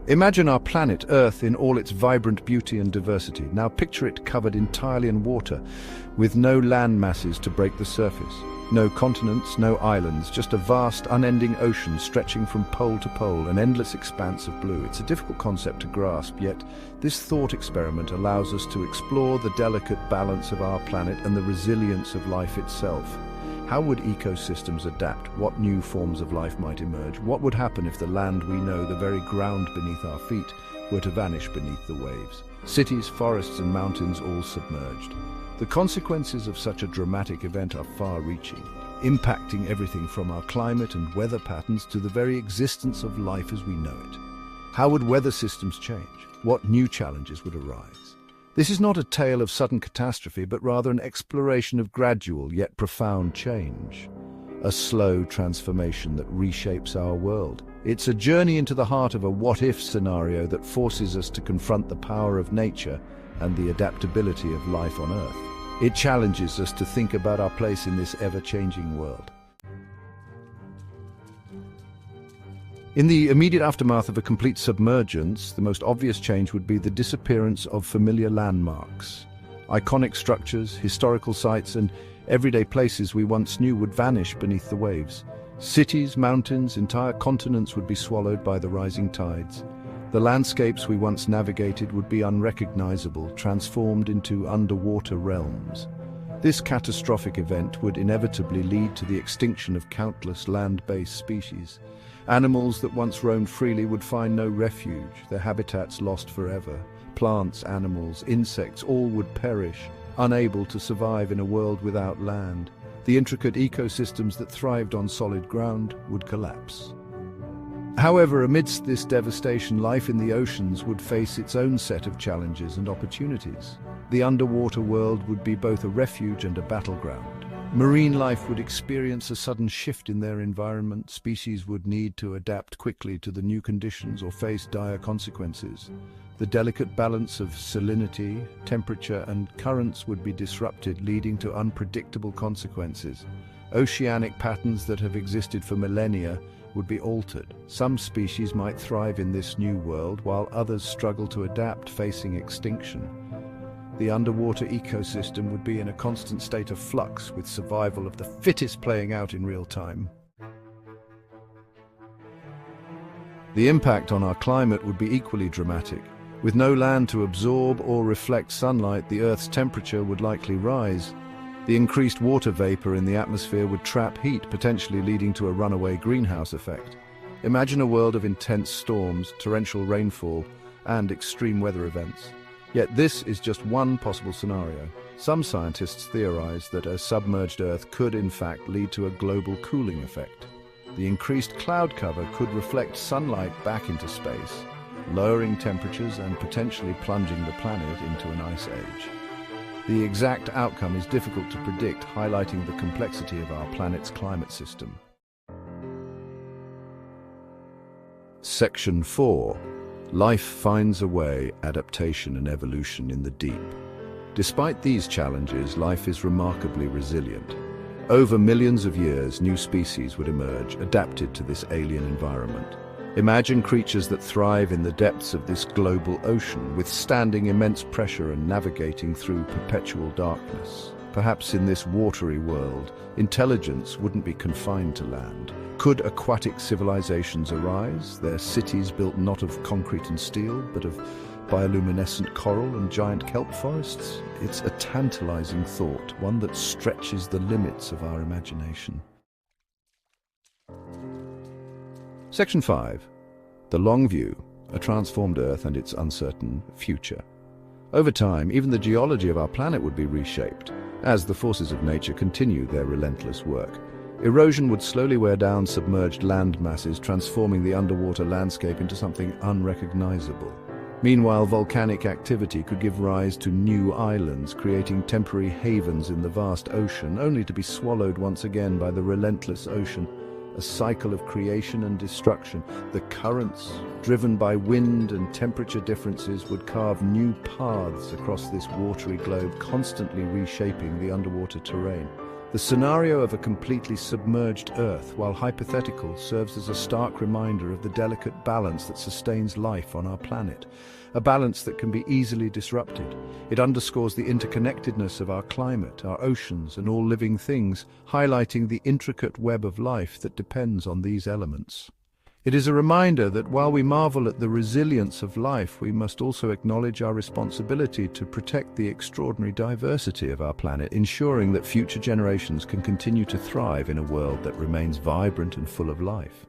Imagine our planet Earth in all its vibrant beauty and diversity. Now picture it covered entirely in water, with no land masses to break the surface. No continents, no islands, just a vast, unending ocean stretching from pole to pole, an endless expanse of blue. It's a difficult concept to grasp, yet this thought experiment allows us to explore the delicate balance of our planet and the resilience of life itself. How would ecosystems adapt? What new forms of life might emerge? What would happen if the land we know, the very ground beneath our feet, were to vanish beneath the waves? Cities, forests and mountains all submerged. The consequences of such a dramatic event are far-reaching, impacting everything from our climate and weather patterns to the very existence of life as we know it. How would weather systems change? What new challenges would arise? This is not a tale of sudden catastrophe, but rather an exploration of gradual yet profound change. A slow transformation that reshapes our world. It's a journey into the heart of a what-if scenario that forces us to confront the power of nature and the adaptability of life on Earth. It challenges us to think about our place in this ever-changing world. In the immediate aftermath of a complete submergence, the most obvious change would be the disappearance of familiar landmarks. Iconic structures, historical sites, and everyday places we once knew would vanish beneath the waves. Cities, mountains, entire continents would be swallowed by the rising tides. The landscapes we once navigated would be unrecognizable, transformed into underwater realms. This catastrophic event would inevitably lead to the extinction of countless land-based species. Animals that once roamed freely would find no refuge, their habitats lost forever. Plants, animals, insects, all would perish, unable to survive in a world without land. The intricate ecosystems that thrived on solid ground would collapse. However, amidst this devastation, life in the oceans would face its own set of challenges and opportunities. The underwater world would be both a refuge and a battleground. Marine life would experience a sudden shift in their environment. Species would need to adapt quickly to the new conditions or face dire consequences. The delicate balance of salinity, temperature, and currents would be disrupted, leading to unpredictable consequences. Oceanic patterns that have existed for millennia would be altered. Some species might thrive in this new world, while others struggle to adapt, facing extinction. The underwater ecosystem would be in a constant state of flux, with survival of the fittest playing out in real time. The impact on our climate would be equally dramatic. With no land to absorb or reflect sunlight, the Earth's temperature would likely rise. The increased water vapor in the atmosphere would trap heat, potentially leading to a runaway greenhouse effect. Imagine a world of intense storms, torrential rainfall, and extreme weather events. Yet this is just one possible scenario. Some scientists theorize that a submerged Earth could in fact lead to a global cooling effect. The increased cloud cover could reflect sunlight back into space, lowering temperatures and potentially plunging the planet into an ice age. The exact outcome is difficult to predict, highlighting the complexity of our planet's climate system. Section 4. Life finds a way, adaptation and evolution in the deep. Despite these challenges, life is remarkably resilient. Over millions of years, new species would emerge, adapted to this alien environment. Imagine creatures that thrive in the depths of this global ocean, withstanding immense pressure and navigating through perpetual darkness. Perhaps in this watery world, intelligence wouldn't be confined to land. Could aquatic civilizations arise, their cities built not of concrete and steel, but of bioluminescent coral and giant kelp forests? It's a tantalizing thought, one that stretches the limits of our imagination. Section 5. The long view, a transformed Earth and its uncertain future. Over time, even the geology of our planet would be reshaped, as the forces of nature continue their relentless work. Erosion would slowly wear down submerged land masses, transforming the underwater landscape into something unrecognizable. Meanwhile, volcanic activity could give rise to new islands, creating temporary havens in the vast ocean, only to be swallowed once again by the relentless ocean. A cycle of creation and destruction. The currents, driven by wind and temperature differences, would carve new paths across this watery globe, constantly reshaping the underwater terrain. The scenario of a completely submerged Earth, while hypothetical, serves as a stark reminder of the delicate balance that sustains life on our planet, a balance that can be easily disrupted. It underscores the interconnectedness of our climate, our oceans, and all living things, highlighting the intricate web of life that depends on these elements. It is a reminder that while we marvel at the resilience of life, we must also acknowledge our responsibility to protect the extraordinary diversity of our planet, ensuring that future generations can continue to thrive in a world that remains vibrant and full of life.